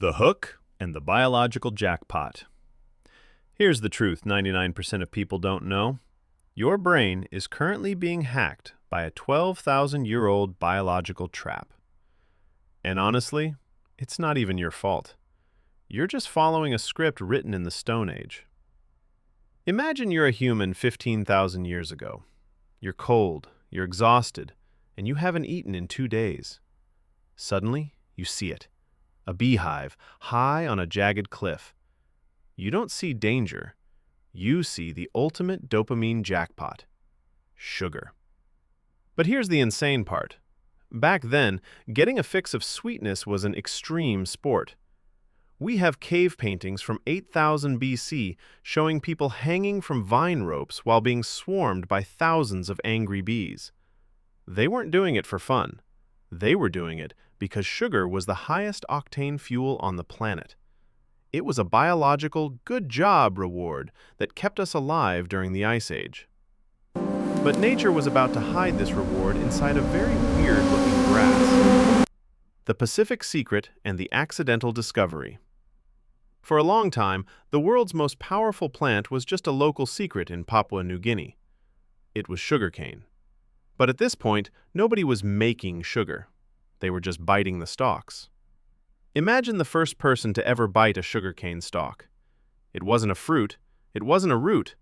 The hook and the biological jackpot. Here's the truth 99% of people don't know. Your brain is currently being hacked by a 12,000-year-old biological trap. And honestly, it's not even your fault. You're just following a script written in the Stone Age. Imagine you're a human 15,000 years ago. You're cold, you're exhausted, and you haven't eaten in 2 days. Suddenly, you see it. A beehive, high on a jagged cliff. You don't see danger. You see the ultimate dopamine jackpot. Sugar. But here's the insane part. Back then, getting a fix of sweetness was an extreme sport. We have cave paintings from 8000 BC showing people hanging from vine ropes while being swarmed by thousands of angry bees. They weren't doing it for fun. They were doing it because sugar was the highest octane fuel on the planet. It was a biological good job reward that kept us alive during the Ice Age. But nature was about to hide this reward inside a very weird-looking grass. The Pacific Secret and the Accidental Discovery. For a long time, the world's most powerful plant was just a local secret in Papua New Guinea. It was sugarcane. But at this point, nobody was making sugar. They were just biting the stalks. Imagine the first person to ever bite a sugarcane stalk. It wasn't a fruit, it wasn't a root,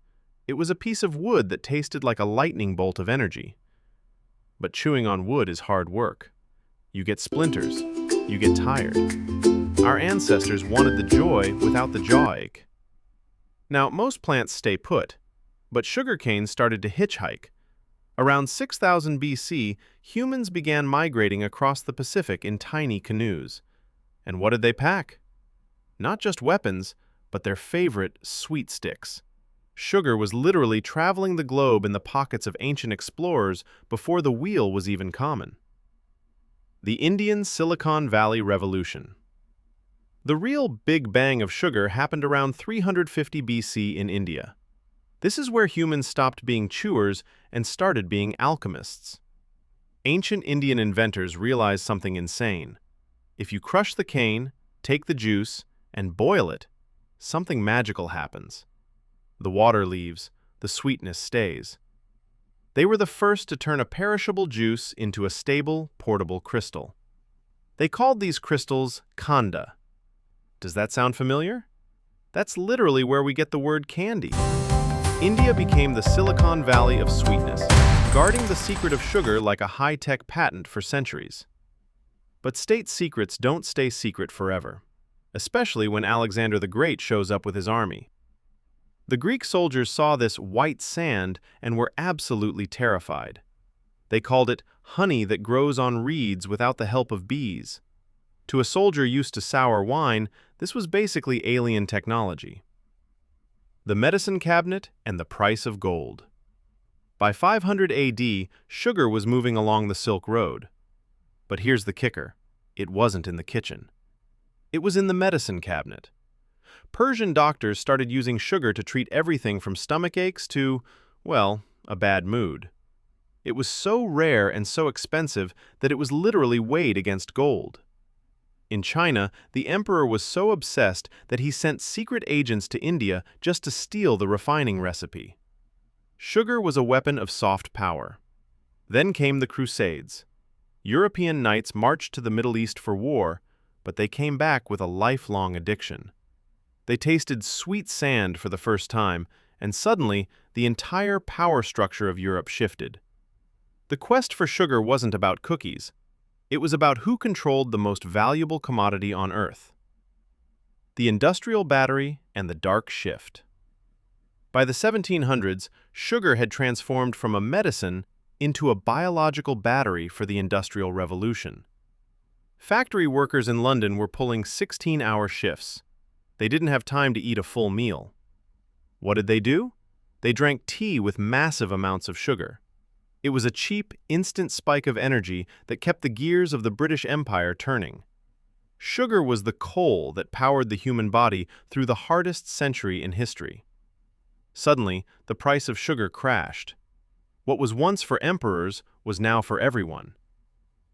it was a piece of wood that tasted like a lightning bolt of energy. But chewing on wood is hard work. You get splinters, you get tired. Our ancestors wanted the joy without the jaw ache. Now, most plants stay put, but sugarcane started to hitchhike. Around 6000 BC, humans began migrating across the Pacific in tiny canoes. And what did they pack? Not just weapons, but their favorite sweet sticks. Sugar was literally traveling the globe in the pockets of ancient explorers before the wheel was even common. The Indian Silicon Valley Revolution. The real Big Bang of sugar happened around 350 BC in India. This is where humans stopped being chewers and started being alchemists. Ancient Indian inventors realized something insane. If you crush the cane, take the juice, and boil it, something magical happens. The water leaves, the sweetness stays. They were the first to turn a perishable juice into a stable, portable crystal. They called these crystals khanda. Does that sound familiar? That's literally where we get the word candy. India became the Silicon Valley of sweetness, guarding the secret of sugar like a high-tech patent for centuries. But state secrets don't stay secret forever, especially when Alexander the Great shows up with his army. The Greek soldiers saw this white sand and were absolutely terrified. They called it honey that grows on reeds without the help of bees. To a soldier used to sour wine, this was basically alien technology. The medicine cabinet and the price of gold. By 500 AD, sugar was moving along the Silk Road. But here's the kicker. It wasn't in the kitchen. It was in the medicine cabinet. Persian doctors started using sugar to treat everything from stomach aches to, well, a bad mood. It was so rare and so expensive that it was literally weighed against gold. In China, the emperor was so obsessed that he sent secret agents to India just to steal the refining recipe. Sugar was a weapon of soft power. Then came the Crusades. European knights marched to the Middle East for war, but they came back with a lifelong addiction. They tasted sweet sand for the first time, and suddenly the entire power structure of Europe shifted. The quest for sugar wasn't about cookies. It was about who controlled the most valuable commodity on Earth. The industrial battery and the dark shift. By the 1700s, sugar had transformed from a medicine into a biological battery for the Industrial Revolution. Factory workers in London were pulling 16-hour shifts. They didn't have time to eat a full meal. What did they do? They drank tea with massive amounts of sugar. It was a cheap, instant spike of energy that kept the gears of the British Empire turning. Sugar was the coal that powered the human body through the hardest century in history. Suddenly, the price of sugar crashed. What was once for emperors was now for everyone.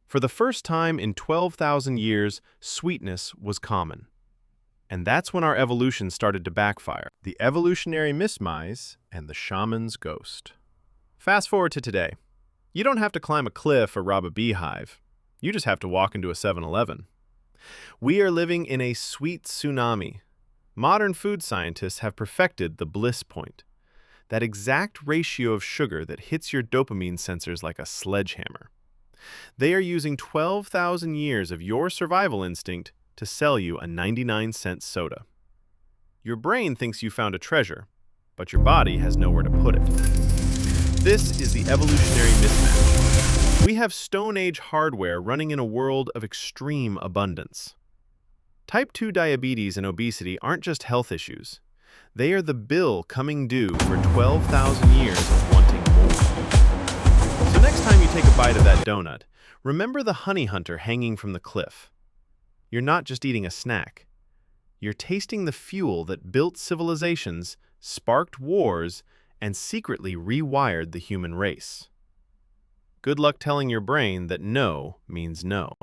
For the first time in 12,000 years, sweetness was common. And that's when our evolution started to backfire. The evolutionary mismatch and the shaman's ghost. Fast forward to today. You don't have to climb a cliff or rob a beehive. You just have to walk into a 7-Eleven. We are living in a sweet tsunami. Modern food scientists have perfected the Bliss Point, that exact ratio of sugar that hits your dopamine sensors like a sledgehammer. They are using 12,000 years of your survival instinct to sell you a 99-cent soda. Your brain thinks you found a treasure, but your body has nowhere to put it. This is the evolutionary mismatch. We have Stone Age hardware running in a world of extreme abundance. Type 2 diabetes and obesity aren't just health issues. They are the bill coming due for 12,000 years of wanting more. So next time you take a bite of that donut, remember the honey hunter hanging from the cliff. You're not just eating a snack. You're tasting the fuel that built civilizations, sparked wars, and secretly rewired the human race. Good luck telling your brain that no means no.